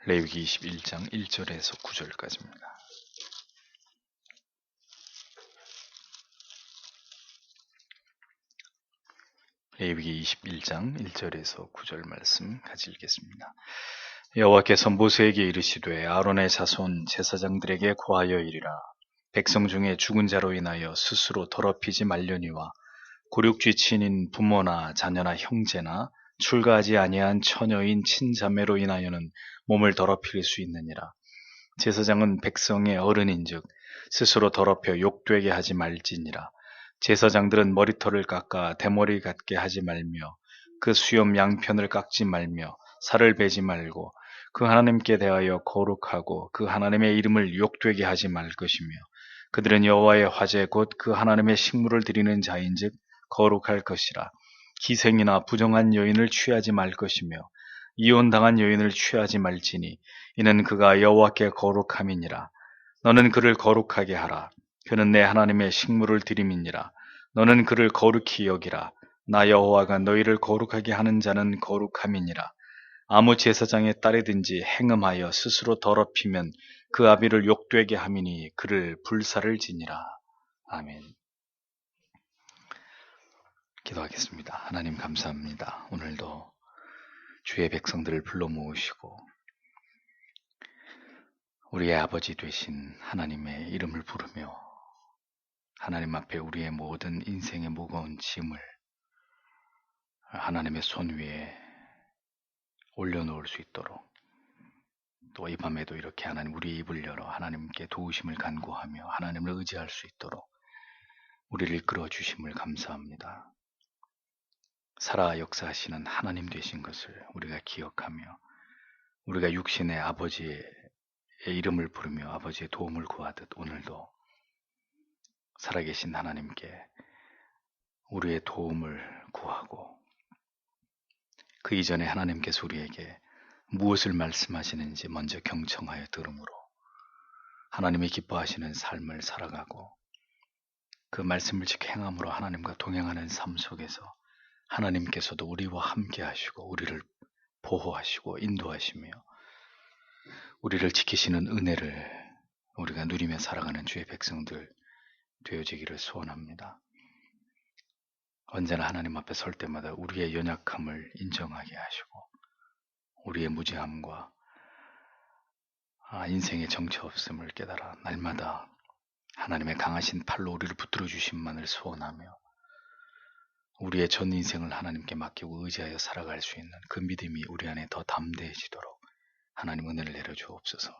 레위기 21장 1절에서 9절까지입니다. 레위기 21장 1절에서 9절 말씀 같이 읽겠습니다. 여호와께서 모세에게 이르시되 아론의 자손 제사장들에게 고하여 이르라. 백성 중에 죽은 자로 인하여 스스로 더럽히지 말려니와 고륙지친인 부모나 자녀나 형제나 출가하지 아니한 처녀인 친자매로 인하여는 몸을 더럽힐 수 있느니라. 제사장은 백성의 어른인즉 스스로 더럽혀 욕되게 하지 말지니라. 제사장들은 머리털을 깎아 대머리 같게 하지 말며 그 수염 양편을 깎지 말며 살을 베지 말고 그 하나님께 대하여 거룩하고 그 하나님의 이름을 욕되게 하지 말 것이며 그들은 여호와의 화제 곧 그 하나님의 식물을 드리는 자인즉 거룩할 것이라. 기생이나 부정한 여인을 취하지 말 것이며 이혼당한 여인을 취하지 말지니 이는 그가 여호와께 거룩함이니라. 너는 그를 거룩하게 하라. 그는 내 하나님의 식물을 드림이니라. 너는 그를 거룩히 여기라. 나 여호와가 너희를 거룩하게 하는 자는 거룩함이니라. 아무 제사장의 딸이든지 행음하여 스스로 더럽히면 그 아비를 욕되게 함이니 그를 불사를 지니라. 아멘. 기도하겠습니다. 하나님 감사합니다. 오늘도 주의 백성들을 불러 모으시고 우리의 아버지 되신 하나님의 이름을 부르며 하나님 앞에 우리의 모든 인생의 무거운 짐을 하나님의 손 위에 올려놓을 수 있도록 또 이 밤에도 이렇게 하나님 우리의 입을 열어 하나님께 도우심을 간구하며 하나님을 의지할 수 있도록 우리를 이끌어 주심을 감사합니다. 살아 역사하시는 하나님 되신 것을 우리가 기억하며 우리가 육신의 아버지의 이름을 부르며 아버지의 도움을 구하듯 오늘도 살아계신 하나님께 우리의 도움을 구하고 그 이전에 하나님께서 우리에게 무엇을 말씀하시는지 먼저 경청하여 들음으로 하나님이 기뻐하시는 삶을 살아가고 그 말씀을 지켜 행함으로 하나님과 동행하는 삶 속에서 하나님께서도 우리와 함께 하시고 우리를 보호하시고 인도하시며 우리를 지키시는 은혜를 우리가 누리며 살아가는 주의 백성들 되어지기를 소원합니다. 언제나 하나님 앞에 설 때마다 우리의 연약함을 인정하게 하시고 우리의 무지함과 인생의 정처 없음을 깨달아 날마다 하나님의 강하신 팔로 우리를 붙들어 주심만을 소원하며 우리의 전 인생을 하나님께 맡기고 의지하여 살아갈 수 있는 그 믿음이 우리 안에 더 담대해지도록 하나님 은혜를 내려주옵소서.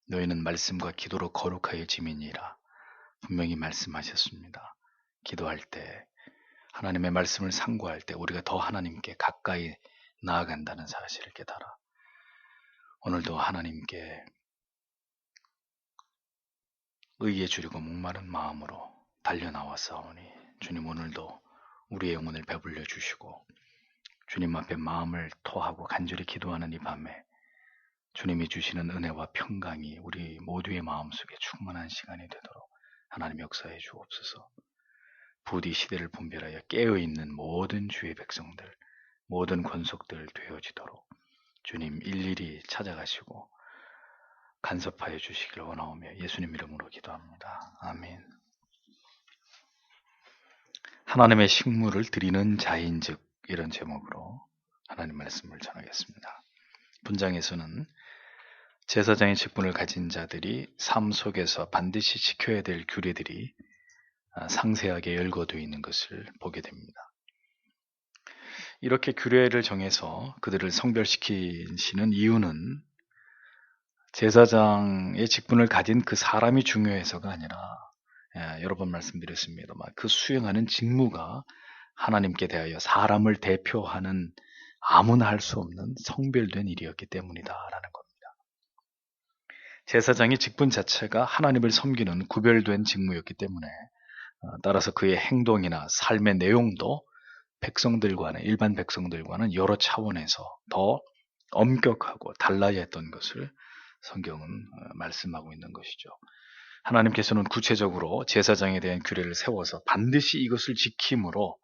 너희는 말씀과 기도로 거룩하여 지민이라 분명히 말씀하셨습니다. 기도할 때 하나님의 말씀을 상고할 때 우리가 더 하나님께 가까이 나아간다는 사실을 깨달아 오늘도 하나님께 의에 주리고 목마른 마음으로 달려나와사오니 주님 오늘도 우리의 영혼을 배불려 주시고 주님 앞에 마음을 토하고 간절히 기도하는 이 밤에 주님이 주시는 은혜와 평강이 우리 모두의 마음속에 충만한 시간이 되도록 하나님 역사해 주옵소서. 부디 시대를 분별하여 깨어있는 모든 주의 백성들, 모든 권속들 되어지도록 주님 일일이 찾아가시고 간섭하여 주시기를 원하오며 예수님 이름으로 기도합니다. 아멘. 하나님의 식물을 드리는 자인즉 이런 제목으로 하나님 말씀을 전하겠습니다. 분장에서는 제사장의 직분을 가진 자들이 삶 속에서 반드시 지켜야 될 규례들이 상세하게 열거되어 있는 것을 보게 됩니다. 이렇게 규례를 정해서 그들을 성별시키시는 이유는 제사장의 직분을 가진 그 사람이 중요해서가 아니라 여러 번 말씀드렸습니다만 그 수행하는 직무가 하나님께 대하여 사람을 대표하는 아무나 할 수 없는 성별된 일이었기 때문이다라는 겁니다. 제사장의 직분 자체가 하나님을 섬기는 구별된 직무였기 때문에 따라서 그의 행동이나 삶의 내용도 백성들과는 일반 백성들과는 여러 차원에서 더 엄격하고 달라야 했던 것을 성경은 말씀하고 있는 것이죠. 하나님께서는 구체적으로 제사장에 대한 규례를 세워서 반드시 이것을 지킴으로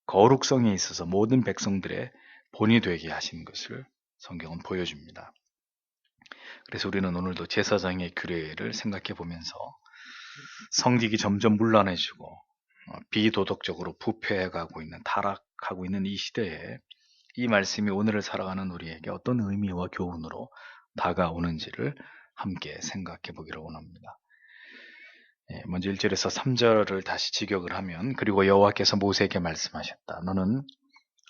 거룩성에 있어서 모든 백성들의 본이 되게 하신 것을 성경은 보여줍니다. 그래서 우리는 오늘도 제사장의 규례를 생각해 보면서 성직이 점점 문란해지고 비도덕적으로 부패해가고 있는, 타락하고 있는 이 시대에 이 말씀이 오늘을 살아가는 우리에게 어떤 의미와 교훈으로 다가오는지를 함께 생각해 보기를 원합니다. 먼저 1절에서 3절을 다시 직역을 하면, 그리고 여호와께서 모세에게 말씀하셨다. 너는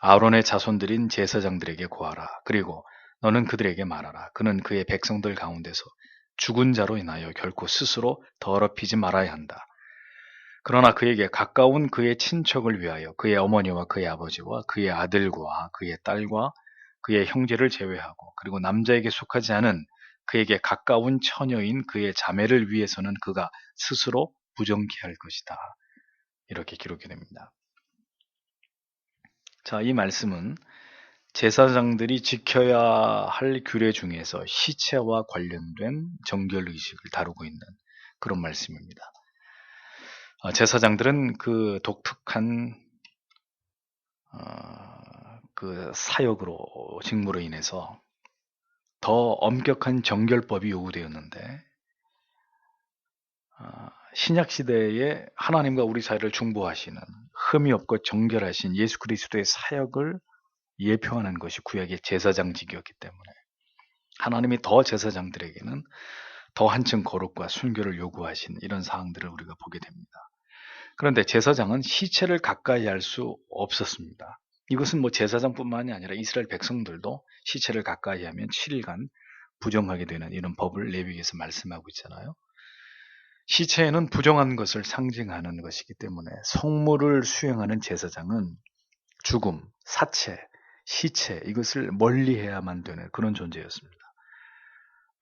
아론의 자손들인 제사장들에게 고하라. 그리고 너는 그들에게 말하라. 그는 그의 백성들 가운데서 죽은 자로 인하여 결코 스스로 더럽히지 말아야 한다. 그러나 그에게 가까운 그의 친척을 위하여 그의 어머니와 그의 아버지와 그의 아들과 그의 딸과 그의 형제를 제외하고, 그리고 남자에게 속하지 않은 그에게 가까운 처녀인 그의 자매를 위해서는 그가 스스로 부정케 할 것이다. 이렇게 기록이 됩니다. 자, 이 말씀은 제사장들이 지켜야 할 규례 중에서 시체와 관련된 정결의식을 다루고 있는 그런 말씀입니다. 제사장들은 그 독특한 그 사역으로, 직무로 인해서 더 엄격한 정결법이 요구되었는데, 신약 시대에 하나님과 우리 사이를 중보하시는 흠이 없고 정결하신 예수 그리스도의 사역을 예표하는 것이 구약의 제사장직이었기 때문에 하나님이 더 제사장들에게는 더 한층 거룩과 순결을 요구하신 이런 사항들을 우리가 보게 됩니다. 그런데 제사장은 시체를 가까이 할 수 없었습니다. 이것은 뭐 제사장뿐만이 아니라 이스라엘 백성들도 시체를 가까이 하면 7일간 부정하게 되는 이런 법을 레위기에서 말씀하고 있잖아요. 시체에는 부정한 것을 상징하는 것이기 때문에 성물을 수행하는 제사장은 죽음, 사체, 시체, 이것을 멀리해야만 되는 그런 존재였습니다.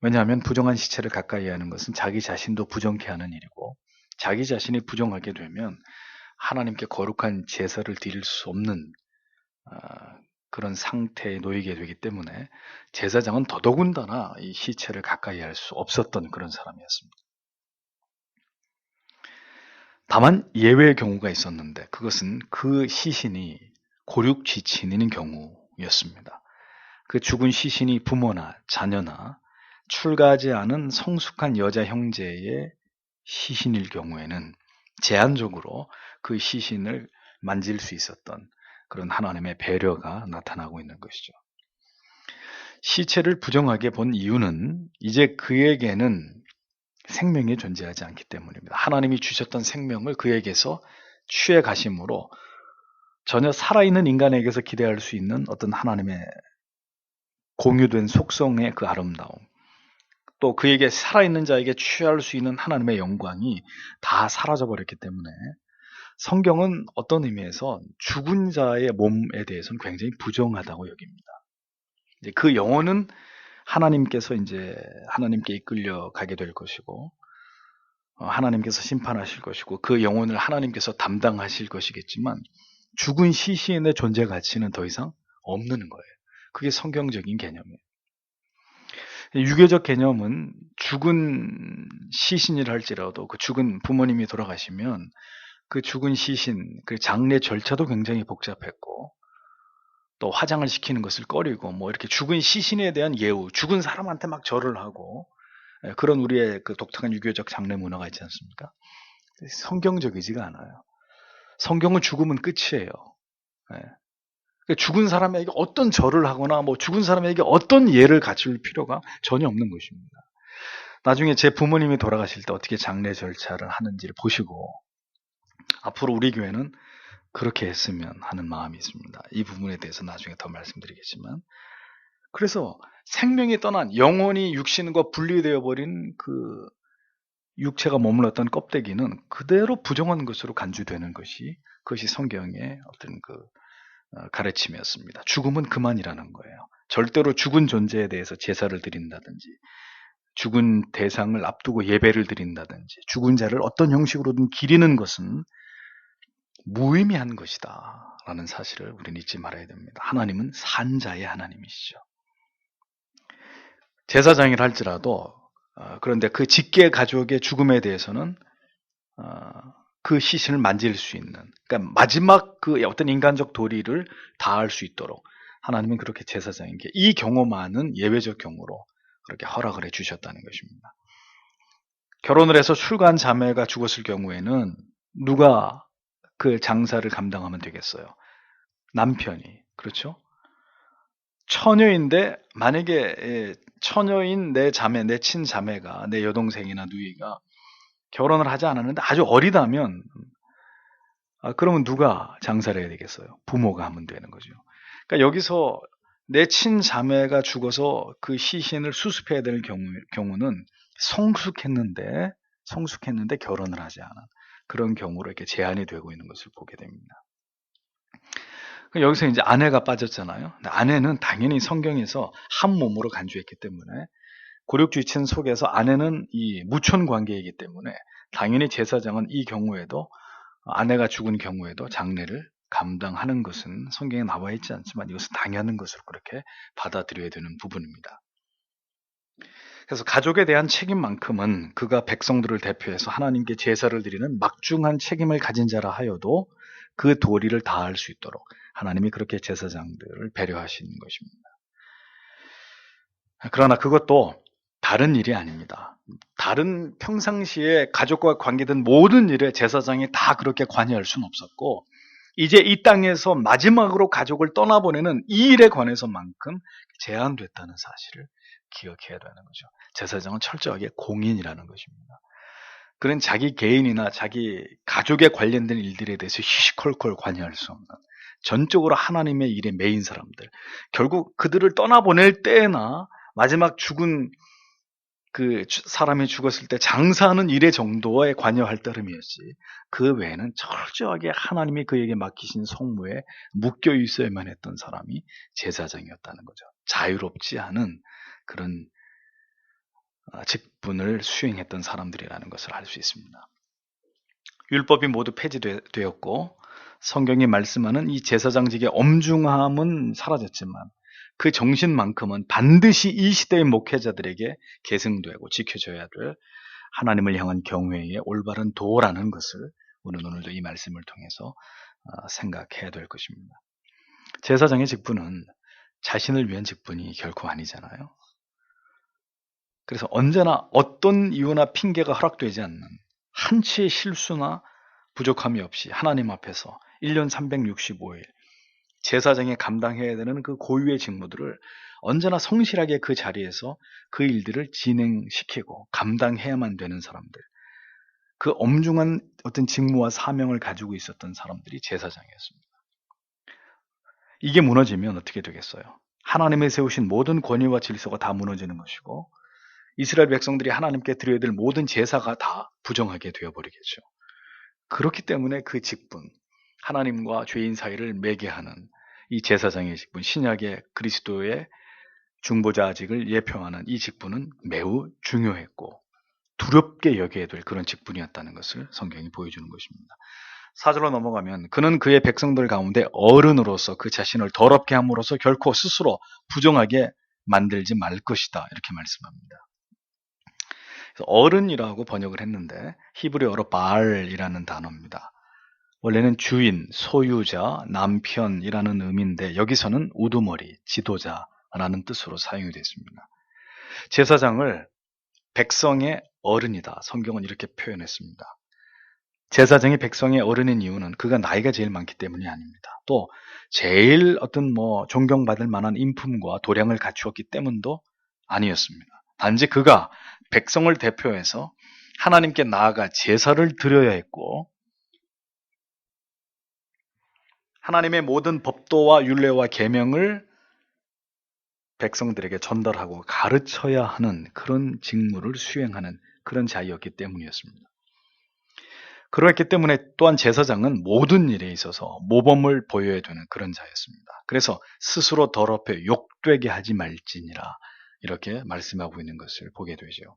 왜냐하면 부정한 시체를 가까이 하는 것은 자기 자신도 부정케 하는 일이고, 자기 자신이 부정하게 되면 하나님께 거룩한 제사를 드릴 수 없는 그런 상태에 놓이게 되기 때문에 제사장은 더더군다나 이 시체를 가까이 할 수 없었던 그런 사람이었습니다. 다만 예외의 경우가 있었는데, 그것은 그 시신이 고륙지친인 경우였습니다. 그 죽은 시신이 부모나 자녀나 출가하지 않은 성숙한 여자 형제의 시신일 경우에는 제한적으로 그 시신을 만질 수 있었던 그런 하나님의 배려가 나타나고 있는 것이죠. 시체를 부정하게 본 이유는 이제 그에게는 생명이 존재하지 않기 때문입니다. 하나님이 주셨던 생명을 그에게서 취해 가심으로 전혀 살아있는 인간에게서 기대할 수 있는 어떤 하나님의 공유된 속성의 그 아름다움, 또 그에게 살아있는 자에게 취할 수 있는 하나님의 영광이 다 사라져버렸기 때문에 성경은 어떤 의미에서 죽은 자의 몸에 대해서는 굉장히 부정하다고 여깁니다. 그 영혼은 하나님께서 이제 하나님께 이끌려 가게 될 것이고, 하나님께서 심판하실 것이고, 그 영혼을 하나님께서 담당하실 것이겠지만 죽은 시신의 존재 가치는 더 이상 없는 거예요. 그게 성경적인 개념이에요. 유교적 개념은 죽은 시신이라 할지라도 그 죽은 부모님이 돌아가시면 그 죽은 시신, 그 장례 절차도 굉장히 복잡했고, 또 화장을 시키는 것을 꺼리고, 뭐 이렇게 죽은 시신에 대한 예우, 죽은 사람한테 막 절을 하고, 그런 우리의 그 독특한 유교적 장례 문화가 있지 않습니까? 성경적이지가 않아요. 성경은 죽으면 끝이에요. 죽은 사람에게 어떤 절을 하거나 뭐 죽은 사람에게 어떤 예를 갖출 필요가 전혀 없는 것입니다. 나중에 제 부모님이 돌아가실 때 어떻게 장례 절차를 하는지를 보시고 앞으로 우리 교회는 그렇게 했으면 하는 마음이 있습니다. 이 부분에 대해서 나중에 더 말씀드리겠지만, 그래서 생명이 떠난 영혼이 육신과 분리되어 버린 그 육체가 머물렀던 껍데기는 그대로 부정한 것으로 간주되는 그것이 성경의 어떤 그 가르침이었습니다. 죽음은 그만이라는 거예요. 절대로 죽은 존재에 대해서 제사를 드린다든지, 죽은 대상을 앞두고 예배를 드린다든지, 죽은 자를 어떤 형식으로든 기리는 것은 무의미한 것이다 라는 사실을 우리는 잊지 말아야 됩니다. 하나님은 산자의 하나님이시죠. 제사장이라 할지라도 그런데 그 직계 가족의 죽음에 대해서는 그 시신을 만질 수 있는, 그러니까 마지막 그 어떤 인간적 도리를 다할 수 있도록 하나님은 그렇게 제사장인 게, 이 경우만은 예외적 경우로 그렇게 허락을 해주셨다는 것입니다. 결혼을 해서 출가한 자매가 죽었을 경우에는 누가 그 장사를 감당하면 되겠어요? 남편이. 그렇죠? 처녀인데 만약에 처녀인 내 자매, 내 친자매가, 내 여동생이나 누이가 결혼을 하지 않았는데 아주 어리다면 그러면 누가 장사를 해야 되겠어요? 부모가 하면 되는 거죠. 그러니까 여기서 내 친자매가 죽어서 그 시신을 수습해야 될 경우는 성숙했는데 결혼을 하지 않은 그런 경우로 이렇게 제한이 되고 있는 것을 보게 됩니다. 여기서 이제 아내가 빠졌잖아요. 아내는 당연히 성경에서 한 몸으로 간주했기 때문에 고륙주의친 속에서 아내는 이 무촌 관계이기 때문에 당연히 제사장은 이 경우에도 아내가 죽은 경우에도 장례를 감당하는 것은 성경에 나와 있지 않지만 이것은 당연한 것으로 그렇게 받아들여야 되는 부분입니다. 그래서 가족에 대한 책임만큼은 그가 백성들을 대표해서 하나님께 제사를 드리는 막중한 책임을 가진 자라 하여도 그 도리를 다할 수 있도록 하나님이 그렇게 제사장들을 배려하시는 것입니다. 그러나 그것도 다른 일이 아닙니다. 다른 평상시에 가족과 관계된 모든 일에 제사장이 다 그렇게 관여할 수는 없었고 이제 이 땅에서 마지막으로 가족을 떠나보내는 이 일에 관해서만큼 제한됐다는 사실을 기억해야 되는 거죠. 제사장은 철저하게 공인이라는 것입니다. 그런 자기 개인이나 자기 가족에 관련된 일들에 대해서 시시콜콜 관여할 수 없는 전적으로 하나님의 일에 매인 사람들, 결국 그들을 떠나보낼 때나 마지막 죽은 그 사람이 죽었을 때 장사하는 일의 정도에 관여할 따름이었지 그 외에는 철저하게 하나님이 그에게 맡기신 성무에 묶여 있어야만 했던 사람이 제사장이었다는 거죠. 자유롭지 않은 그런 직분을 수행했던 사람들이라는 것을 알 수 있습니다. 율법이 모두 폐지되었고 성경이 말씀하는 이 제사장직의 엄중함은 사라졌지만 그 정신만큼은 반드시 이 시대의 목회자들에게 계승되고 지켜져야 될 하나님을 향한 경외의 올바른 도라는 것을 우리는 오늘도 이 말씀을 통해서 생각해야 될 것입니다. 제사장의 직분은 자신을 위한 직분이 결코 아니잖아요. 그래서 언제나 어떤 이유나 핑계가 허락되지 않는 한치의 실수나 부족함이 없이 하나님 앞에서 1년 365일 제사장이 감당해야 되는 그 고유의 직무들을 언제나 성실하게 그 자리에서 그 일들을 진행시키고 감당해야만 되는 사람들, 그 엄중한 어떤 직무와 사명을 가지고 있었던 사람들이 제사장이었습니다. 이게 무너지면 어떻게 되겠어요? 하나님의 세우신 모든 권위와 질서가 다 무너지는 것이고 이스라엘 백성들이 하나님께 드려야 될 모든 제사가 다 부정하게 되어버리겠죠. 그렇기 때문에 그 직분, 하나님과 죄인 사이를 매개하는 이 제사장의 직분, 신약의 그리스도의 중보자직을 예표하는 이 직분은 매우 중요했고 두렵게 여겨야 될 그런 직분이었다는 것을 성경이 보여주는 것입니다. 4절로 넘어가면 그는 그의 백성들 가운데 어른으로서 그 자신을 더럽게 함으로써 결코 스스로 부정하게 만들지 말 것이다 이렇게 말씀합니다. 어른이라고 번역을 했는데 히브리어로 바알이라는 단어입니다. 원래는 주인, 소유자, 남편이라는 의미인데 여기서는 우두머리, 지도자라는 뜻으로 사용이 됐습니다. 제사장을 백성의 어른이다. 성경은 이렇게 표현했습니다. 제사장이 백성의 어른인 이유는 그가 나이가 제일 많기 때문이 아닙니다. 또 제일 어떤 존경받을 만한 인품과 도량을 갖추었기 때문도 아니었습니다. 단지 그가 백성을 대표해서 하나님께 나아가 제사를 드려야 했고 하나님의 모든 법도와 율례와 계명을 백성들에게 전달하고 가르쳐야 하는 그런 직무를 수행하는 그런 자였기 때문이었습니다. 그렇기 때문에 또한 제사장은 모든 일에 있어서 모범을 보여야 되는 그런 자였습니다. 그래서 스스로 더럽혀 욕되게 하지 말지니라 이렇게 말씀하고 있는 것을 보게 되죠.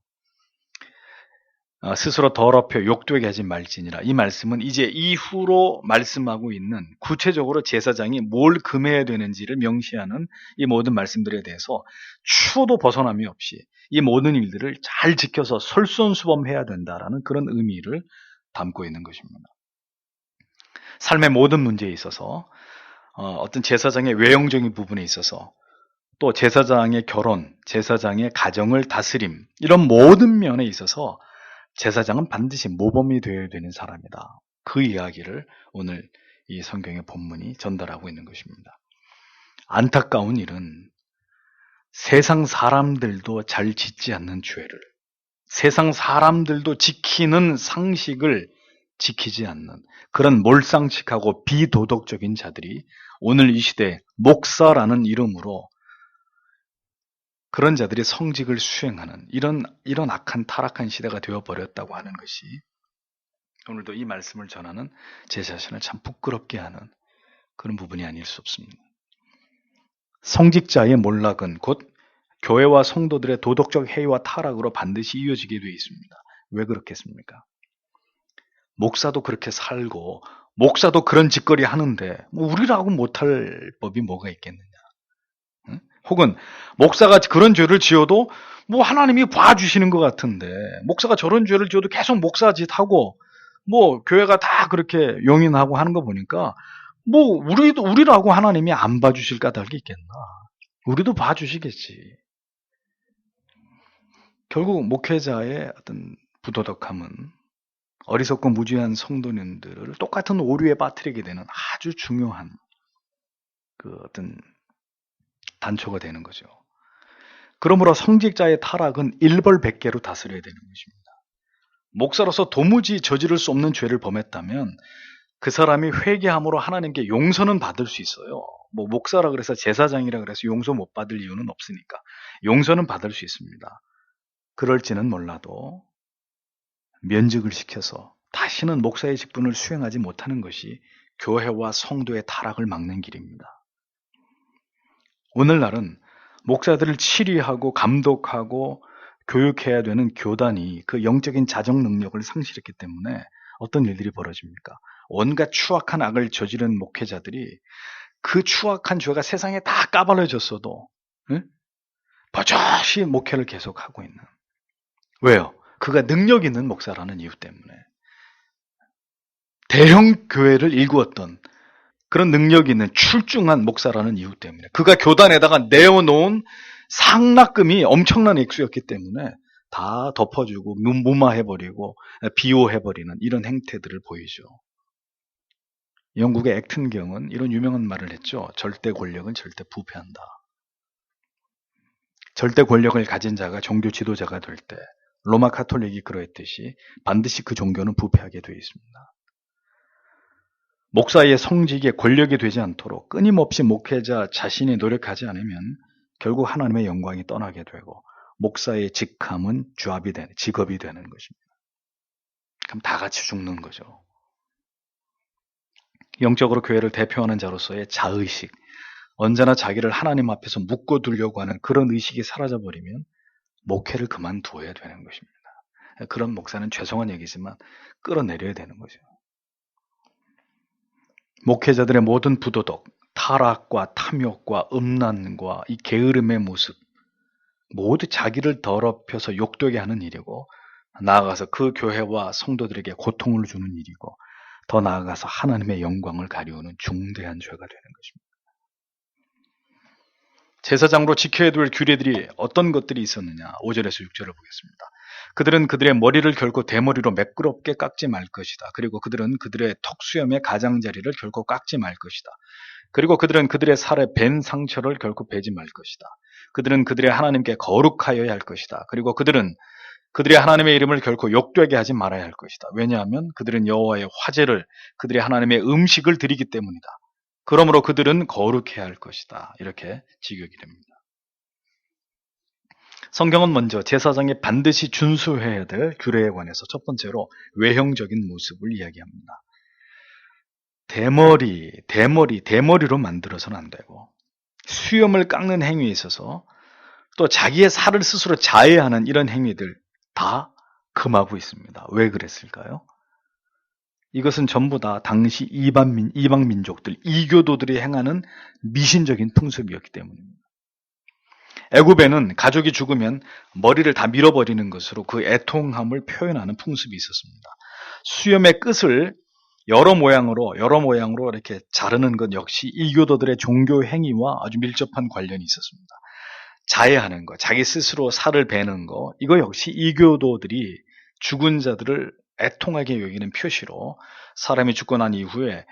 스스로 더럽혀 욕되게 하지 말지니라. 이 말씀은 이제 이후로 말씀하고 있는 구체적으로 제사장이 뭘 금해야 되는지를 명시하는 이 모든 말씀들에 대해서 추호도 벗어남이 없이 이 모든 일들을 잘 지켜서 솔선수범해야 된다라는 그런 의미를 담고 있는 것입니다. 삶의 모든 문제에 있어서 어떤 제사장의 외형적인 부분에 있어서 또 제사장의 결혼, 제사장의 가정을 다스림, 이런 모든 면에 있어서 제사장은 반드시 모범이 되어야 되는 사람이다. 그 이야기를 오늘 이 성경의 본문이 전달하고 있는 것입니다. 안타까운 일은 세상 사람들도 잘 짓지 않는 죄를, 세상 사람들도 지키는 상식을 지키지 않는 그런 몰상식하고 비도덕적인 자들이 오늘 이 시대 목사라는 이름으로 그런 자들이 성직을 수행하는 이런 악한 타락한 시대가 되어버렸다고 하는 것이 오늘도 이 말씀을 전하는 제 자신을 참 부끄럽게 하는 그런 부분이 아닐 수 없습니다. 성직자의 몰락은 곧 교회와 성도들의 도덕적 해이와 타락으로 반드시 이어지게 되어 있습니다. 왜 그렇겠습니까? 목사도 그렇게 살고 목사도 그런 짓거리 하는데 뭐 우리라고 못할 법이 뭐가 있겠느냐? 응? 혹은 목사가 그런 죄를 지어도 뭐 하나님이 봐주시는 것 같은데 목사가 저런 죄를 지어도 계속 목사 짓하고 뭐 교회가 다 그렇게 용인하고 하는 거 보니까 뭐 우리라고 하나님이 안 봐주실 까닭이 있겠나? 우리도 봐주시겠지. 결국 목회자의 어떤 부도덕함은 어리석고 무지한 성도님들을 똑같은 오류에 빠뜨리게 되는 아주 중요한 그 어떤 단초가 되는 거죠. 그러므로 성직자의 타락은 일벌백계로 다스려야 되는 것입니다. 목사로서 도무지 저지를 수 없는 죄를 범했다면 그 사람이 회개함으로 하나님께 용서는 받을 수 있어요. 뭐 목사라 그래서 제사장이라 그래서 용서 못 받을 이유는 없으니까 용서는 받을 수 있습니다. 그럴지는 몰라도 면직을 시켜서 다시는 목사의 직분을 수행하지 못하는 것이 교회와 성도의 타락을 막는 길입니다. 오늘날은 목사들을 치리하고 감독하고 교육해야 되는 교단이 그 영적인 자정 능력을 상실했기 때문에 어떤 일들이 벌어집니까? 온갖 추악한 악을 저지른 목회자들이 그 추악한 죄가 세상에 다 까발려졌어도 버젓이 목회를 계속하고 있는. 왜요? 그가 능력 있는 목사라는 이유 때문에. 대형 교회를 일구었던 그런 능력 있는 출중한 목사라는 이유 때문에. 그가 교단에다가 내어놓은 상납금이 엄청난 액수였기 때문에 다 덮어주고 무마해버리고 비호해버리는 이런 행태들을 보이죠. 영국의 액튼경은 이런 유명한 말을 했죠. 절대 권력은 절대 부패한다. 절대 권력을 가진 자가 종교 지도자가 될 때 로마 카톨릭이 그러했듯이 반드시 그 종교는 부패하게 되어 있습니다. 목사의 성직에 권력이 되지 않도록 끊임없이 목회자 자신이 노력하지 않으면 결국 하나님의 영광이 떠나게 되고 목사의 직함은 직업이 되는 것입니다. 그럼 다 같이 죽는 거죠. 영적으로 교회를 대표하는 자로서의 자의식, 언제나 자기를 하나님 앞에서 묶어두려고 하는 그런 의식이 사라져버리면 목회를 그만두어야 되는 것입니다. 그런 목사는 죄송한 얘기지만 끌어내려야 되는 거죠. 목회자들의 모든 부도덕, 타락과 탐욕과 음란과 이 게으름의 모습 모두 자기를 더럽혀서 욕되게 하는 일이고 나아가서 그 교회와 성도들에게 고통을 주는 일이고 더 나아가서 하나님의 영광을 가리우는 중대한 죄가 되는 것입니다. 제사장으로 지켜야 될 규례들이 어떤 것들이 있었느냐? 5절에서 6절을 보겠습니다. 그들은 그들의 머리를 결코 대머리로 매끄럽게 깎지 말 것이다. 그리고 그들은 그들의 턱수염의 가장자리를 결코 깎지 말 것이다. 그리고 그들은 그들의 살에 벤 상처를 결코 베지 말 것이다. 그들은 그들의 하나님께 거룩하여야 할 것이다. 그리고 그들은 그들의 하나님의 이름을 결코 욕되게 하지 말아야 할 것이다. 왜냐하면 그들은 여호와의 화제를 그들의 하나님의 음식을 드리기 때문이다. 그러므로 그들은 거룩해야 할 것이다. 이렇게 직역이 됩니다. 성경은 먼저 제사장이 반드시 준수해야 될 규례에 관해서 첫 번째로 외형적인 모습을 이야기합니다. 대머리로 만들어서는 안 되고 수염을 깎는 행위에 있어서 또 자기의 살을 스스로 자해하는 이런 행위들 다 금하고 있습니다. 왜 그랬을까요? 이것은 전부 다 당시 이방 민족들, 이교도들이 행하는 미신적인 풍습이었기 때문입니다. 애굽에는 가족이 죽으면 머리를 다 밀어버리는 것으로 그 애통함을 표현하는 풍습이 있었습니다. 수염의 끝을 여러 모양으로 이렇게 자르는 것 역시 이교도들의 종교 행위와 아주 밀접한 관련이 있었습니다. 자해하는 거, 자기 스스로 살을 베는 거, 이거 역시 이교도들이 죽은 자들을 애통하게 여기는 표시로 사람이 죽고 난 이후에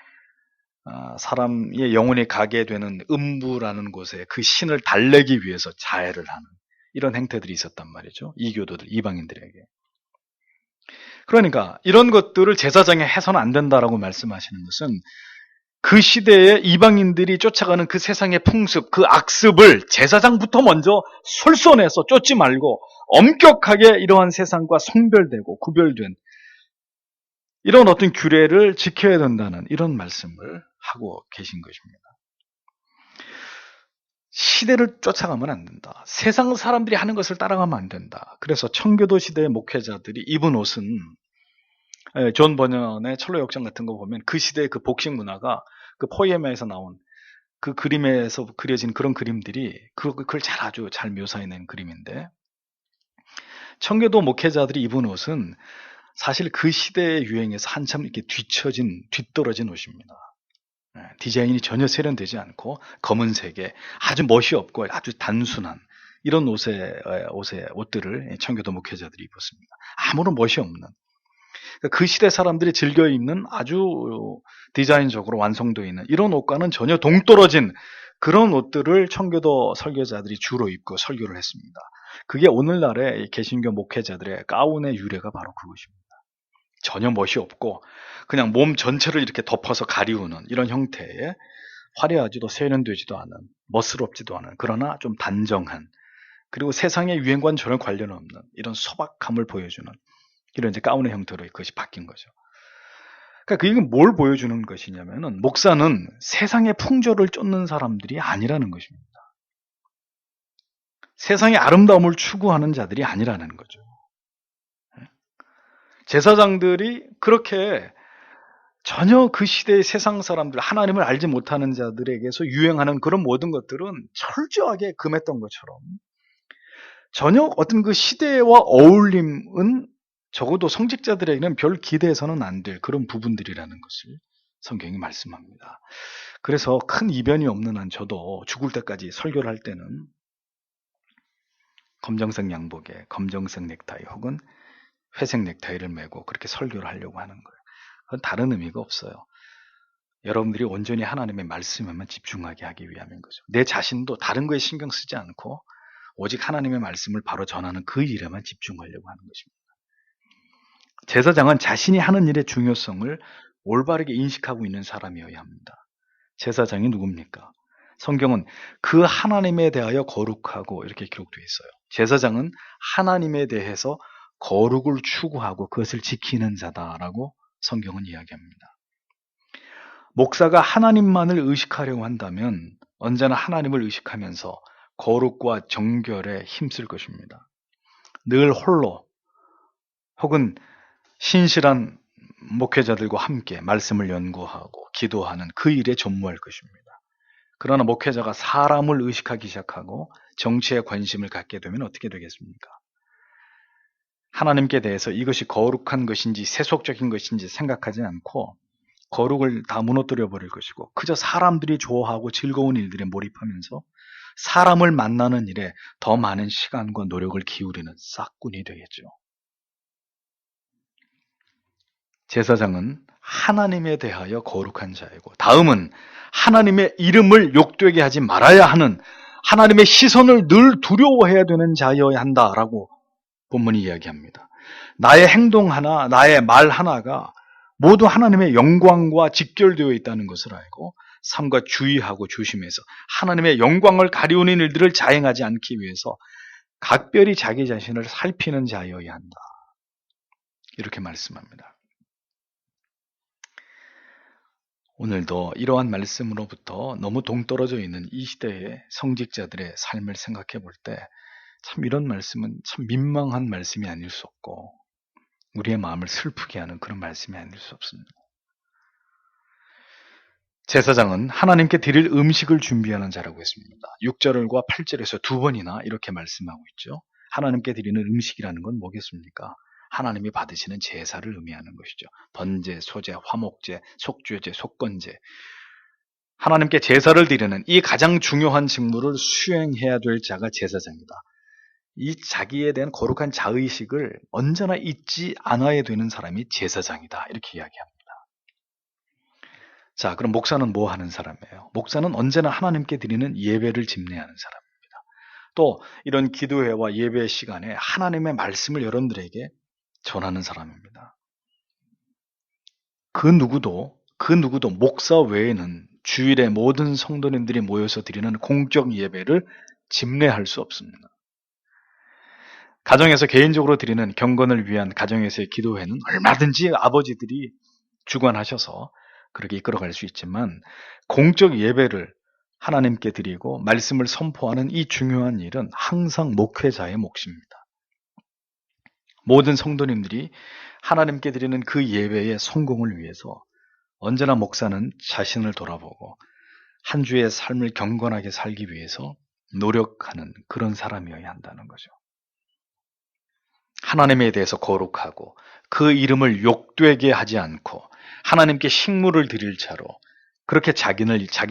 사람의 영혼이 가게 되는 음부라는 곳에 그 신을 달래기 위해서 자해를 하는 이런 행태들이 있었단 말이죠. 이교도들, 이방인들에게. 그러니까 이런 것들을 제사장에 해서는 안 된다라고 말씀하시는 것은 그 시대에 이방인들이 쫓아가는 그 세상의 풍습, 그 악습을 제사장부터 먼저 솔선해서 쫓지 말고 엄격하게 이러한 세상과 성별되고 구별된 이런 어떤 규례를 지켜야 된다는 이런 말씀을 하고 계신 것입니다. 시대를 쫓아가면 안 된다. 세상 사람들이 하는 것을 따라가면 안 된다. 그래서 청교도 시대의 목회자들이 입은 옷은 존 버년의 철로 역정 같은 거 보면 그 시대의 그 복식 문화가 그 포에마에서 나온 그 그림에서 그려진 그런 그림들이 그걸 아주 잘 묘사해낸 그림인데 청교도 목회자들이 입은 옷은 사실 그 시대의 유행에서 한참 이렇게 뒤떨어진 옷입니다. 디자인이 전혀 세련되지 않고 검은색에 아주 멋이 없고 아주 단순한 이런 옷들을 청교도 목회자들이 입었습니다. 아무런 멋이 없는 그 시대 사람들이 즐겨 입는 아주 디자인적으로 완성되어 있는 이런 옷과는 전혀 동떨어진 그런 옷들을 청교도 설교자들이 주로 입고 설교를 했습니다. 그게 오늘날의 개신교 목회자들의 가운의 유래가 바로 그것입니다. 전혀 멋이 없고 그냥 몸 전체를 이렇게 덮어서 가리우는 이런 형태의 화려하지도 세련되지도 않은 멋스럽지도 않은 그러나 좀 단정한 그리고 세상의 유행과는 전혀 관련 없는 이런 소박함을 보여주는 이런 이제 가운의 형태로 그것이 바뀐 거죠. 그러니까 이건 뭘 보여주는 것이냐면은 목사는 세상의 풍조를 쫓는 사람들이 아니라는 것입니다. 세상의 아름다움을 추구하는 자들이 아니라는 거죠. 제사장들이 그렇게 전혀 그 시대의 세상 사람들, 하나님을 알지 못하는 자들에게서 유행하는 그런 모든 것들은 철저하게 금했던 것처럼 전혀 어떤 그 시대와 어울림은 적어도 성직자들에게는 별 기대해서는 안 될 그런 부분들이라는 것을 성경이 말씀합니다. 그래서 큰 이변이 없는 한 저도 죽을 때까지 설교를 할 때는 검정색 양복에 검정색 넥타이 혹은 회색 넥타이를 메고 그렇게 설교를 하려고 하는 거예요. 그건 다른 의미가 없어요. 여러분들이 온전히 하나님의 말씀에만 집중하게 하기 위함인 거죠. 내 자신도 다른 거에 신경 쓰지 않고 오직 하나님의 말씀을 바로 전하는 그 일에만 집중하려고 하는 것입니다. 제사장은 자신이 하는 일의 중요성을 올바르게 인식하고 있는 사람이어야 합니다. 제사장이 누굽니까? 성경은 그 하나님에 대하여 거룩하고 이렇게 기록되어 있어요. 제사장은 하나님에 대해서 거룩을 추구하고 그것을 지키는 자다라고 성경은 이야기합니다. 목사가 하나님만을 의식하려고 한다면 언제나 하나님을 의식하면서 거룩과 정결에 힘쓸 것입니다. 늘 홀로 혹은 신실한 목회자들과 함께 말씀을 연구하고 기도하는 그 일에 전무할 것입니다. 그러나 목회자가 사람을 의식하기 시작하고 정치에 관심을 갖게 되면 어떻게 되겠습니까? 하나님께 대해서 이것이 거룩한 것인지 세속적인 것인지 생각하지 않고 거룩을 다 무너뜨려 버릴 것이고 그저 사람들이 좋아하고 즐거운 일들에 몰입하면서 사람을 만나는 일에 더 많은 시간과 노력을 기울이는 싹군이 되겠죠. 제사장은 하나님에 대하여 거룩한 자이고 다음은 하나님의 이름을 욕되게 하지 말아야 하는 하나님의 시선을 늘 두려워해야 되는 자여야 한다라고 본문이 이야기합니다. 나의 행동 하나, 나의 말 하나가 모두 하나님의 영광과 직결되어 있다는 것을 알고 삶과 주의하고 조심해서 하나님의 영광을 가리우는 일들을 자행하지 않기 위해서 각별히 자기 자신을 살피는 자여야 한다. 이렇게 말씀합니다. 오늘도 이러한 말씀으로부터 너무 동떨어져 있는 이 시대의 성직자들의 삶을 생각해 볼 때 참 이런 말씀은 참 민망한 말씀이 아닐 수 없고 우리의 마음을 슬프게 하는 그런 말씀이 아닐 수 없습니다. 제사장은 하나님께 드릴 음식을 준비하는 자라고 했습니다. 6절과 8절에서 두 번이나 이렇게 말씀하고 있죠. 하나님께 드리는 음식이라는 건 뭐겠습니까? 하나님이 받으시는 제사를 의미하는 것이죠. 번제, 소제, 화목제, 속죄제, 속건제. 하나님께 제사를 드리는 이 가장 중요한 직무를 수행해야 될 자가 제사장이다. 이 자기에 대한 거룩한 자의식을 언제나 잊지 않아야 되는 사람이 제사장이다. 이렇게 이야기합니다. 자, 그럼 목사는 뭐 하는 사람이에요? 목사는 언제나 하나님께 드리는 예배를 집례하는 사람입니다. 또 이런 기도회와 예배 시간에 하나님의 말씀을 여러분들에게 전하는 사람입니다. 그 누구도 목사 외에는 주일에 모든 성도님들이 모여서 드리는 공적 예배를 집례할 수 없습니다. 가정에서 개인적으로 드리는 경건을 위한 가정에서의 기도회는 얼마든지 아버지들이 주관하셔서 그렇게 이끌어갈 수 있지만 공적 예배를 하나님께 드리고 말씀을 선포하는 이 중요한 일은 항상 목회자의 몫입니다. 모든 성도님들이 하나님께 드리는 그 예배의 성공을 위해서 언제나 목사는 자신을 돌아보고 한 주의 삶을 경건하게 살기 위해서 노력하는 그런 사람이어야 한다는 거죠. 하나님에 대해서 거룩하고 그 이름을 욕되게 하지 않고 하나님께 식물을 드릴 자로 그렇게 자기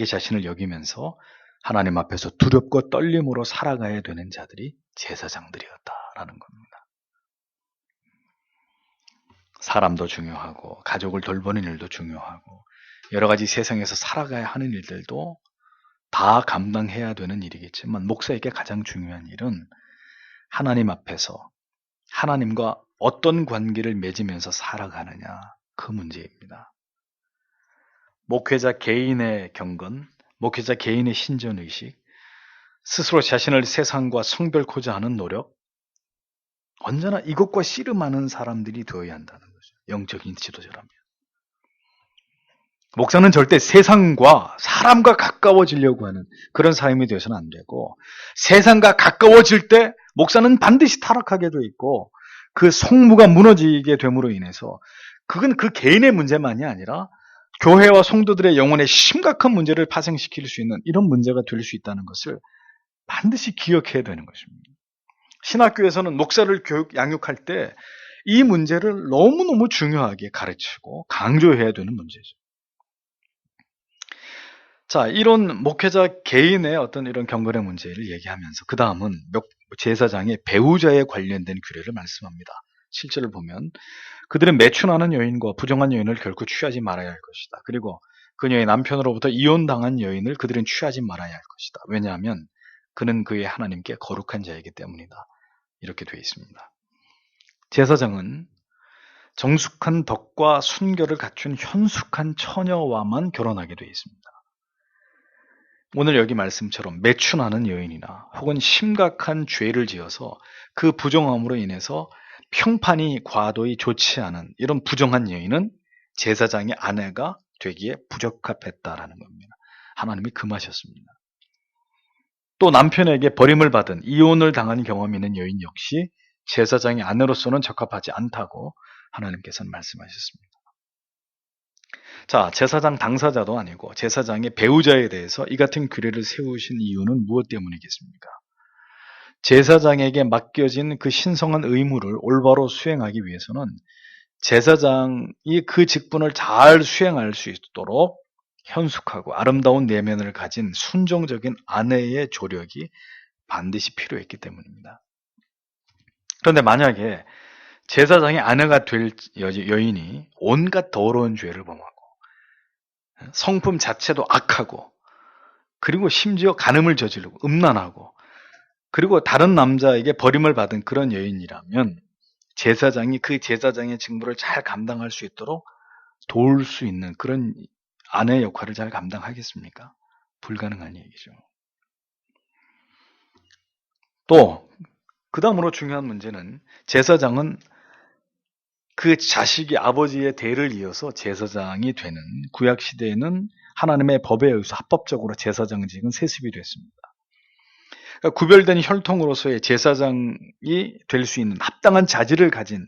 자신을 여기면서 하나님 앞에서 두렵고 떨림으로 살아가야 되는 자들이 제사장들이었다라는 겁니다. 사람도 중요하고 가족을 돌보는 일도 중요하고 여러 가지 세상에서 살아가야 하는 일들도 다 감당해야 되는 일이겠지만 목사에게 가장 중요한 일은 하나님 앞에서 하나님과 어떤 관계를 맺으면서 살아가느냐 그 문제입니다. 목회자 개인의 경건, 목회자 개인의 신전의식, 스스로 자신을 세상과 성별코자 하는 노력, 언제나 이것과 씨름하는 사람들이 되어야 한다는 거죠. 영적인 지도자라면. 목사는 절대 세상과 사람과 가까워지려고 하는 그런 삶이 되어서는 안 되고 세상과 가까워질 때 목사는 반드시 타락하게 돼 있고 그 성무가 무너지게 됨으로 인해서 그건 그 개인의 문제만이 아니라 교회와 성도들의 영혼에 심각한 문제를 파생시킬 수 있는 이런 문제가 될 수 있다는 것을 반드시 기억해야 되는 것입니다. 신학교에서는 목사를 양육할 때 이 문제를 너무너무 중요하게 가르치고 강조해야 되는 문제죠. 자, 이런 목회자 개인의 어떤 이런 경건의 문제를 얘기하면서 그 다음은 제사장의 배우자에 관련된 규례를 말씀합니다. 7절을 보면 그들은 매춘하는 여인과 부정한 여인을 결코 취하지 말아야 할 것이다. 그리고 그녀의 남편으로부터 이혼당한 여인을 그들은 취하지 말아야 할 것이다. 왜냐하면 그는 그의 하나님께 거룩한 자이기 때문이다. 이렇게 되어 있습니다. 제사장은 정숙한 덕과 순결을 갖춘 현숙한 처녀와만 결혼하게 되어 있습니다. 오늘 여기 말씀처럼 매춘하는 여인이나 혹은 심각한 죄를 지어서 그 부정함으로 인해서 평판이 과도히 좋지 않은 이런 부정한 여인은 제사장의 아내가 되기에 부적합했다라는 겁니다. 하나님이 금하셨습니다. 또 남편에게 버림을 받은 이혼을 당한 경험이 있는 여인 역시 제사장의 아내로서는 적합하지 않다고 하나님께서는 말씀하셨습니다. 자, 제사장 당사자도 아니고 제사장의 배우자에 대해서 이 같은 규례를 세우신 이유는 무엇 때문이겠습니까? 제사장에게 맡겨진 그 신성한 의무를 올바로 수행하기 위해서는 제사장이 그 직분을 잘 수행할 수 있도록 현숙하고 아름다운 내면을 가진 순종적인 아내의 조력이 반드시 필요했기 때문입니다. 그런데 만약에 제사장의 아내가 될 여인이 온갖 더러운 죄를 범하고 성품 자체도 악하고 그리고 심지어 간음을 저지르고 음란하고 그리고 다른 남자에게 버림을 받은 그런 여인이라면 제사장이 그 제사장의 직무를 잘 감당할 수 있도록 도울 수 있는 그런 아내의 역할을 잘 감당하겠습니까? 불가능한 얘기죠. 또 그 다음으로 중요한 문제는 제사장은 그 자식이 아버지의 대를 이어서 제사장이 되는 구약시대에는 하나님의 법에 의해서 합법적으로 제사장직은 세습이 됐습니다. 그러니까 구별된 혈통으로서의 제사장이 될 수 있는 합당한 자질을 가진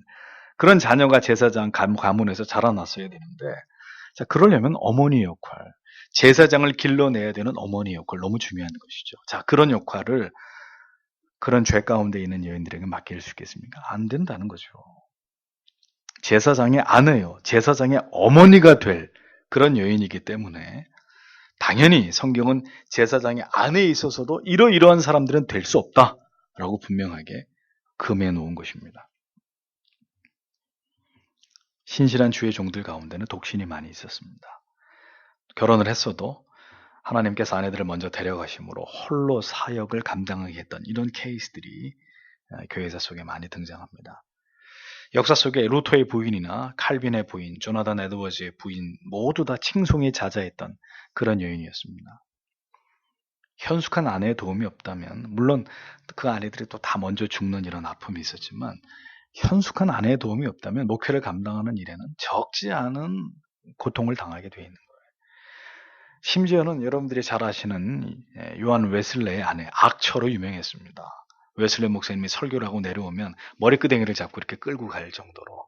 그런 자녀가 제사장 가문에서 자라났어야 되는데 자, 그러려면 어머니 역할, 제사장을 길러내야 되는 어머니 역할 너무 중요한 것이죠. 자, 그런 역할을 그런 죄 가운데 있는 여인들에게 맡길 수 있겠습니까? 안 된다는 거죠. 제사장의 아내요, 제사장의 어머니가 될 그런 여인이기 때문에 당연히 성경은 제사장의 안에 있어서도 이러이러한 사람들은 될 수 없다라고 분명하게 금해 놓은 것입니다. 신실한 주의 종들 가운데는 독신이 많이 있었습니다. 결혼을 했어도 하나님께서 아내들을 먼저 데려가심으로 홀로 사역을 감당하게 했던 이런 케이스들이 교회사 속에 많이 등장합니다. 역사 속에 루터의 부인이나 칼빈의 부인, 조나단 에드워즈의 부인 모두 다 칭송에 자자했던 그런 여인이었습니다. 현숙한 아내의 도움이 없다면 물론 그 아내들이 또 다 먼저 죽는 이런 아픔이 있었지만 현숙한 아내의 도움이 없다면 목회를 감당하는 일에는 적지 않은 고통을 당하게 되어 있는 거예요. 심지어는 여러분들이 잘 아시는 요한 웨슬레의 아내 악처로 유명했습니다. 웨슬레 목사님이 설교를 하고 내려오면 머리끄댕이를 잡고 이렇게 끌고 갈 정도로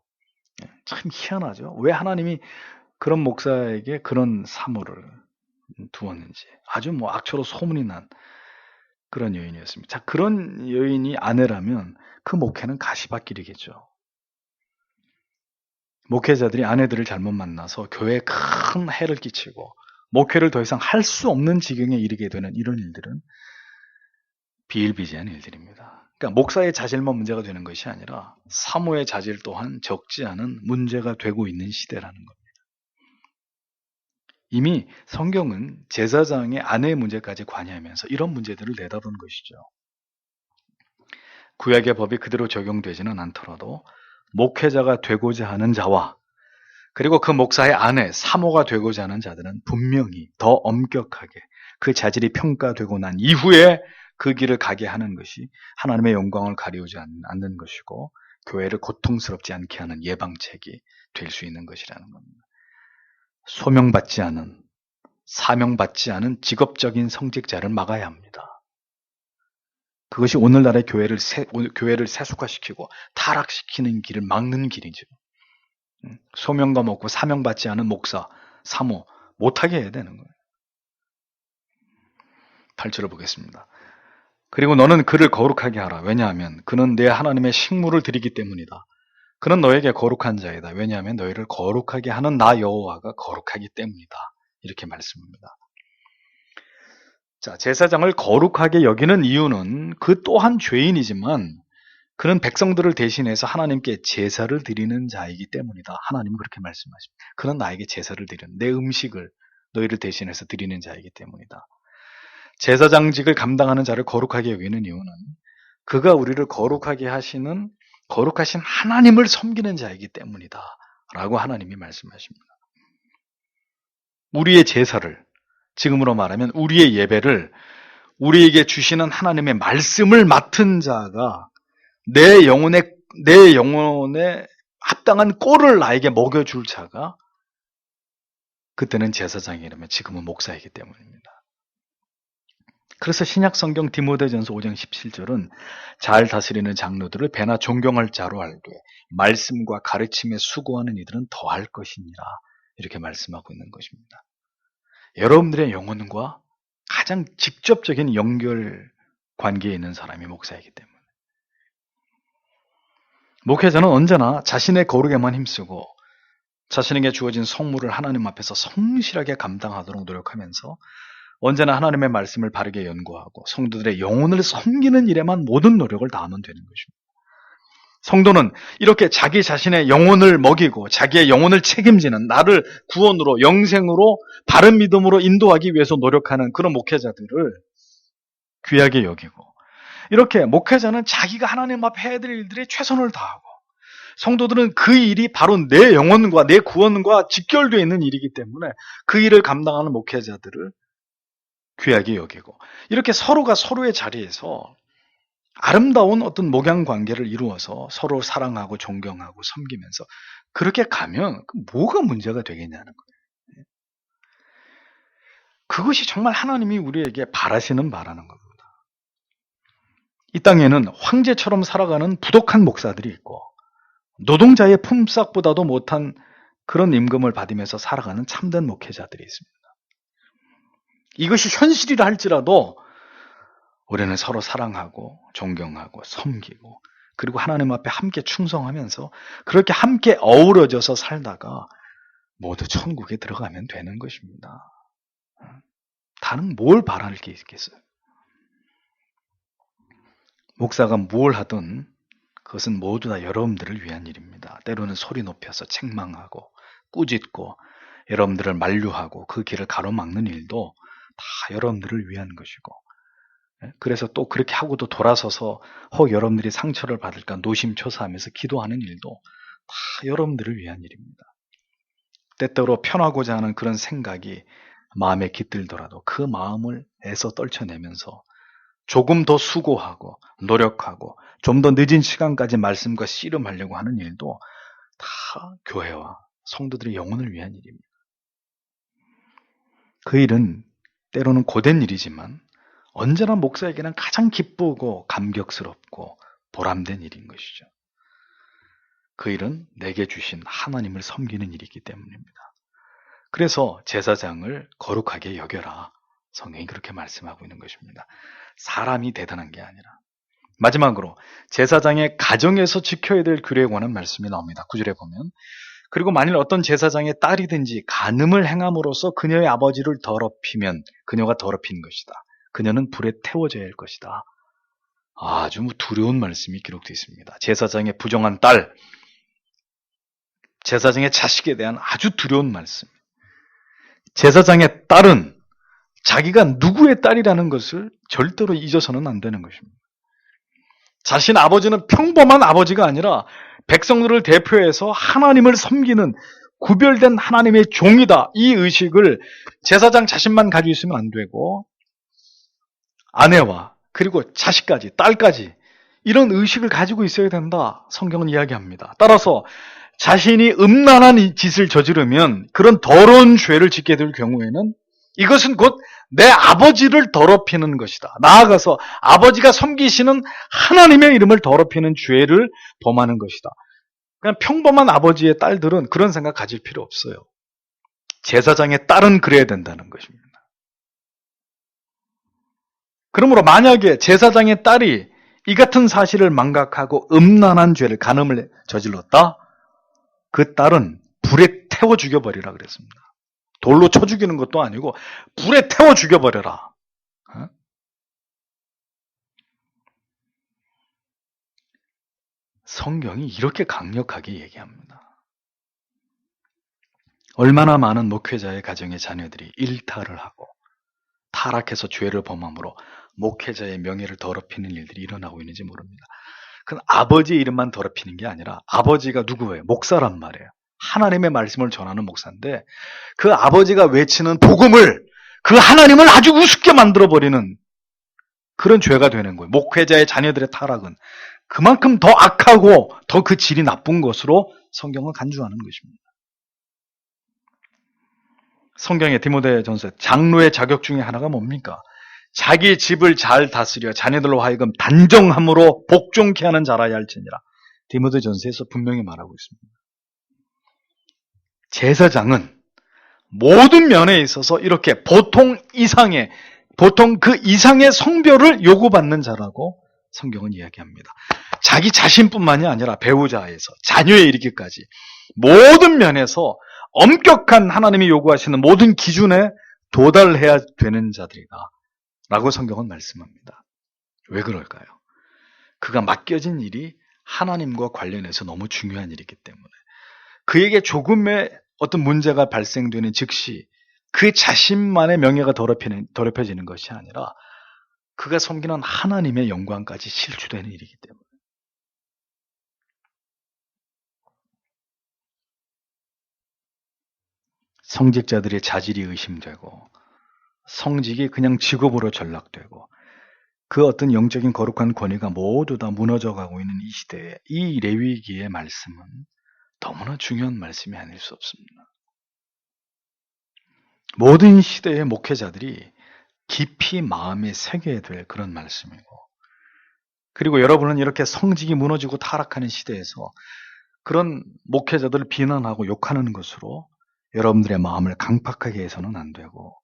참 희한하죠. 왜 하나님이 그런 목사에게 그런 사모를 두었는지 아주 악처로 소문이 난 그런 여인이었습니다. 자, 그런 여인이 아내라면 그 목회는 가시밭길이겠죠. 목회자들이 아내들을 잘못 만나서 교회에 큰 해를 끼치고 목회를 더 이상 할 수 없는 지경에 이르게 되는 이런 일들은 비일비재한 일들입니다. 그러니까 목사의 자질만 문제가 되는 것이 아니라 사모의 자질 또한 적지 않은 문제가 되고 있는 시대라는 겁니다. 이미 성경은 제사장의 아내의 문제까지 관여하면서 이런 문제들을 내다본 것이죠. 구약의 법이 그대로 적용되지는 않더라도 목회자가 되고자 하는 자와 그리고 그 목사의 아내, 사모가 되고자 하는 자들은 분명히 더 엄격하게 그 자질이 평가되고 난 이후에 그 길을 가게 하는 것이 하나님의 영광을 가리우지 않는 것이고 교회를 고통스럽지 않게 하는 예방책이 될 수 있는 것이라는 겁니다. 소명받지 않은, 사명받지 않은 직업적인 성직자를 막아야 합니다. 그것이 오늘날의 교회를 세속화시키고 타락시키는 길을 막는 길이죠. 소명감 없고 사명받지 않은 목사, 사모 못하게 해야 되는 거예요. 8절을 보겠습니다. 그리고 너는 그를 거룩하게 하라. 왜냐하면 그는 내 하나님의 식물을 드리기 때문이다. 그는 너에게 거룩한 자이다. 왜냐하면 너희를 거룩하게 하는 나 여호와가 거룩하기 때문이다. 이렇게 말씀합니다. 자, 제사장을 거룩하게 여기는 이유는 그 또한 죄인이지만 그는 백성들을 대신해서 하나님께 제사를 드리는 자이기 때문이다. 하나님은 그렇게 말씀하십니다. 그는 나에게 제사를 드리는 내 음식을 너희를 대신해서 드리는 자이기 때문이다. 제사장직을 감당하는 자를 거룩하게 여기는 이유는 그가 우리를 거룩하게 하시는 거룩하신 하나님을 섬기는 자이기 때문이다. 라고 하나님이 말씀하십니다. 우리의 제사를, 지금으로 말하면 우리의 예배를 우리에게 주시는 하나님의 말씀을 맡은 자가 내 영혼에 합당한 꼴을 나에게 먹여줄 자가 그때는 제사장이라면 지금은 목사이기 때문입니다. 그래서 신약성경 디모데전서 5장 17절은 잘 다스리는 장로들을 배나 존경할 자로 알되 말씀과 가르침에 수고하는 이들은 더할 것이니라 이렇게 말씀하고 있는 것입니다. 여러분들의 영혼과 가장 직접적인 연결 관계에 있는 사람이 목사이기 때문에 목회자는 언제나 자신의 거룩에만 힘쓰고 자신에게 주어진 성물을 하나님 앞에서 성실하게 감당하도록 노력하면서 언제나 하나님의 말씀을 바르게 연구하고 성도들의 영혼을 섬기는 일에만 모든 노력을 다하면 되는 것입니다. 성도는 이렇게 자기 자신의 영혼을 먹이고 자기의 영혼을 책임지는 나를 구원으로 영생으로 바른 믿음으로 인도하기 위해서 노력하는 그런 목회자들을 귀하게 여기고 이렇게 목회자는 자기가 하나님 앞에 해야 될 일들에 최선을 다하고 성도들은 그 일이 바로 내 영혼과 내 구원과 직결되어 있는 일이기 때문에 그 일을 감당하는 목회자들을 귀하게 여기고 이렇게 서로가 서로의 자리에서 아름다운 어떤 목양 관계를 이루어서 서로 사랑하고 존경하고 섬기면서 그렇게 가면 뭐가 문제가 되겠냐는 거예요. 그것이 정말 하나님이 우리에게 바라시는 바라는 겁니다. 이 땅에는 황제처럼 살아가는 부독한 목사들이 있고 노동자의 품삯보다도 못한 그런 임금을 받으면서 살아가는 참된 목회자들이 있습니다. 이것이 현실이라 할지라도 우리는 서로 사랑하고 존경하고 섬기고 그리고 하나님 앞에 함께 충성하면서 그렇게 함께 어우러져서 살다가 모두 천국에 들어가면 되는 것입니다. 다른 뭘 바랄 게 있겠어요? 목사가 뭘 하든 그것은 모두 다 여러분들을 위한 일입니다. 때로는 소리 높여서 책망하고 꾸짖고 여러분들을 만류하고 그 길을 가로막는 일도 다 여러분들을 위한 것이고, 그래서 또 그렇게 하고도 돌아서서 혹 여러분들이 상처를 받을까 노심초사하면서 기도하는 일도 다 여러분들을 위한 일입니다. 때때로 편하고자 하는 그런 생각이 마음에 깃들더라도 그 마음을 애써 떨쳐내면서 조금 더 수고하고 노력하고 좀 더 늦은 시간까지 말씀과 씨름하려고 하는 일도 다 교회와 성도들의 영혼을 위한 일입니다. 그 일은 때로는 고된 일이지만 언제나 목사에게는 가장 기쁘고 감격스럽고 보람된 일인 것이죠. 그 일은 내게 주신 하나님을 섬기는 일이기 때문입니다. 그래서 제사장을 거룩하게 여겨라. 성경이 그렇게 말씀하고 있는 것입니다. 사람이 대단한 게 아니라. 마지막으로 제사장의 가정에서 지켜야 될 규례에 관한 말씀이 나옵니다. 9절에 보면, 그리고 만일 어떤 제사장의 딸이든지 간음을 행함으로써 그녀의 아버지를 더럽히면 그녀가 더럽힌 것이다. 그녀는 불에 태워져야 할 것이다. 아주 두려운 말씀이 기록되어 있습니다. 제사장의 부정한 딸, 제사장의 자식에 대한 아주 두려운 말씀. 제사장의 딸은 자기가 누구의 딸이라는 것을 절대로 잊어서는 안 되는 것입니다. 자신 아버지는 평범한 아버지가 아니라 백성들을 대표해서 하나님을 섬기는 구별된 하나님의 종이다. 이 의식을 제사장 자신만 가지고 있으면 안 되고 아내와 그리고 자식까지, 딸까지 이런 의식을 가지고 있어야 된다. 성경은 이야기합니다. 따라서 자신이 음란한 짓을 저지르면 그런 더러운 죄를 짓게 될 경우에는 이것은 곧 내 아버지를 더럽히는 것이다. 나아가서 아버지가 섬기시는 하나님의 이름을 더럽히는 죄를 범하는 것이다. 그냥 평범한 아버지의 딸들은 그런 생각 가질 필요 없어요. 제사장의 딸은 그래야 된다는 것입니다. 그러므로 만약에 제사장의 딸이 이 같은 사실을 망각하고 음란한 죄를, 간음을 저질렀다? 그 딸은 불에 태워 죽여버리라 그랬습니다. 돌로 쳐 죽이는 것도 아니고 불에 태워 죽여버려라. 성경이 이렇게 강력하게 얘기합니다. 얼마나 많은 목회자의 가정의 자녀들이 일탈을 하고 타락해서 죄를 범함으로 목회자의 명예를 더럽히는 일들이 일어나고 있는지 모릅니다. 그건 아버지의 이름만 더럽히는 게 아니라 아버지가 누구예요? 목사란 말이에요. 하나님의 말씀을 전하는 목사인데 그 아버지가 외치는 복음을 그 하나님을 아주 우습게 만들어버리는 그런 죄가 되는 거예요. 목회자의 자녀들의 타락은 그만큼 더 악하고 더 그 질이 나쁜 것으로 성경은 간주하는 것입니다. 성경의 디모데전서 장로의 자격 중에 하나가 뭡니까? 자기 집을 잘 다스려 자녀들로 하여금 단정함으로 복종케 하는 자라야 할지니라. 디모데전서에서 분명히 말하고 있습니다. 제사장은 모든 면에 있어서 이렇게 보통 그 이상의 성별을 요구받는 자라고 성경은 이야기합니다. 자기 자신뿐만이 아니라 배우자에서 자녀에 이르기까지 모든 면에서 엄격한 하나님이 요구하시는 모든 기준에 도달해야 되는 자들이다 라고 성경은 말씀합니다. 왜 그럴까요? 그가 맡겨진 일이 하나님과 관련해서 너무 중요한 일이기 때문에 그에게 조금의 어떤 문제가 발생되는 즉시 그 자신만의 명예가 더럽혀지는 것이 아니라 그가 섬기는 하나님의 영광까지 실추되는 일이기 때문에 성직자들의 자질이 의심되고 성직이 그냥 직업으로 전락되고 그 어떤 영적인 거룩한 권위가 모두 다 무너져가고 있는 이 시대에 이 레위기의 말씀은 너무나 중요한 말씀이 아닐 수 없습니다. 모든 시대의 목회자들이 깊이 마음에 새겨야 될 그런 말씀이고 그리고 여러분은 이렇게 성직이 무너지고 타락하는 시대에서 그런 목회자들을 비난하고 욕하는 것으로 여러분들의 마음을 강팍하게 해서는 안 되고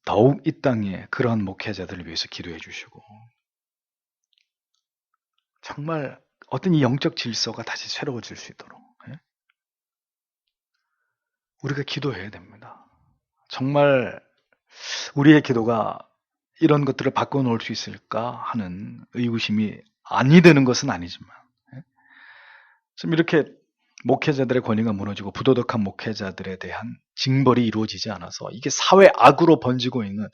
더욱 이 땅에 그러한 목회자들을 위해서 기도해 주시고 정말 어떤 이 영적 질서가 다시 새로워질 수 있도록 우리가 기도해야 됩니다. 정말 우리의 기도가 이런 것들을 바꿔놓을 수 있을까 하는 의구심이 아니 되는 것은 아니지만, 좀 이렇게 목회자들의 권위가 무너지고 부도덕한 목회자들에 대한 징벌이 이루어지지 않아서 이게 사회 악으로 번지고 있는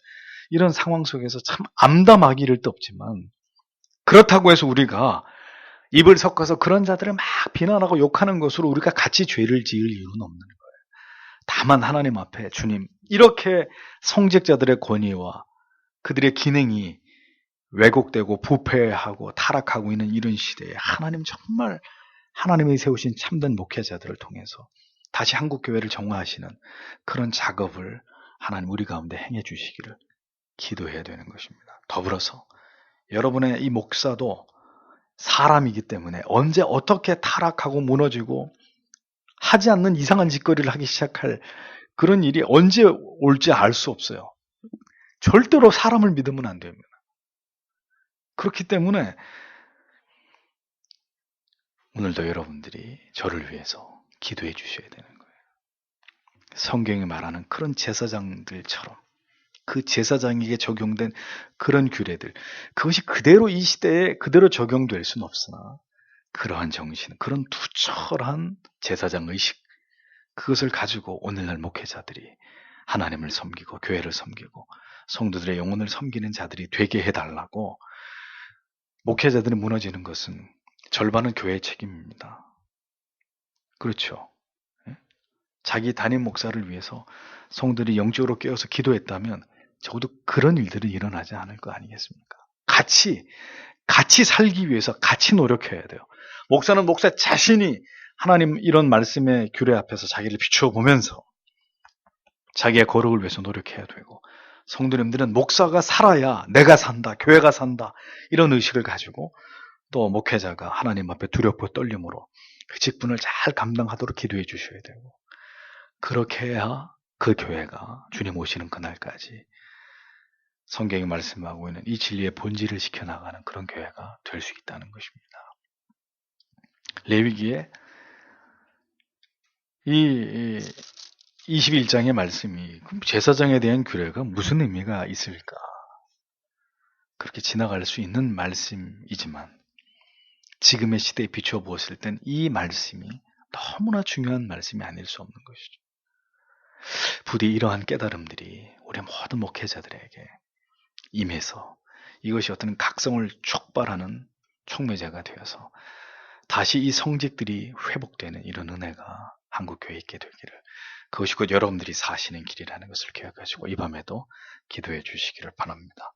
이런 상황 속에서 참 암담하기 이를 데 없지만, 그렇다고 해서 우리가 입을 섞어서 그런 자들을 막 비난하고 욕하는 것으로 우리가 같이 죄를 지을 이유는 없는 거예요. 다만 하나님 앞에 주님, 이렇게 성직자들의 권위와 그들의 기능이 왜곡되고 부패하고 타락하고 있는 이런 시대에 하나님 정말 하나님이 세우신 참된 목회자들을 통해서 다시 한국교회를 정화하시는 그런 작업을 하나님 우리 가운데 행해 주시기를 기도해야 되는 것입니다. 더불어서 여러분의 이 목사도 사람이기 때문에 언제 어떻게 타락하고 무너지고 하지 않는 이상한 짓거리를 하기 시작할 그런 일이 언제 올지 알 수 없어요. 절대로 사람을 믿으면 안 됩니다. 그렇기 때문에 오늘도 여러분들이 저를 위해서 기도해 주셔야 되는 거예요. 성경이 말하는 그런 제사장들처럼 그 제사장에게 적용된 그런 규례들, 그것이 그대로 이 시대에 그대로 적용될 수는 없으나 그러한 정신, 그런 투철한 제사장 의식, 그것을 가지고 오늘날 목회자들이 하나님을 섬기고 교회를 섬기고 성도들의 영혼을 섬기는 자들이 되게 해달라고. 목회자들이 무너지는 것은 절반은 교회의 책임입니다. 그렇죠. 자기 담임 목사를 위해서 성도들이 영적으로 깨어서 기도했다면 적어도 그런 일들은 일어나지 않을 거 아니겠습니까? 같이 살기 위해서 같이 노력해야 돼요. 목사는 목사 자신이 하나님 이런 말씀의 규례 앞에서 자기를 비추어 보면서 자기의 거룩을 위해서 노력해야 되고, 성도님들은 목사가 살아야 내가 산다, 교회가 산다, 이런 의식을 가지고 또 목회자가 하나님 앞에 두렵고 떨림으로 그 직분을 잘 감당하도록 기도해 주셔야 되고, 그렇게 해야 그 교회가 주님 오시는 그날까지 성경이 말씀하고 있는 이 진리의 본질을 지켜나가는 그런 교회가 될 수 있다는 것입니다. 레위기에 이 21장의 말씀이 제사장에 대한 규례가 무슨 의미가 있을까? 그렇게 지나갈 수 있는 말씀이지만 지금의 시대에 비추어 보았을 땐 이 말씀이 너무나 중요한 말씀이 아닐 수 없는 것이죠. 부디 이러한 깨달음들이 우리 모든 목회자들에게 임해서 이것이 어떤 각성을 촉발하는 촉매자가 되어서 다시 이 성직들이 회복되는 이런 은혜가 한국교회에 있게 되기를, 그것이 곧 여러분들이 사시는 길이라는 것을 기억하시고 이 밤에도 기도해 주시기를 바랍니다.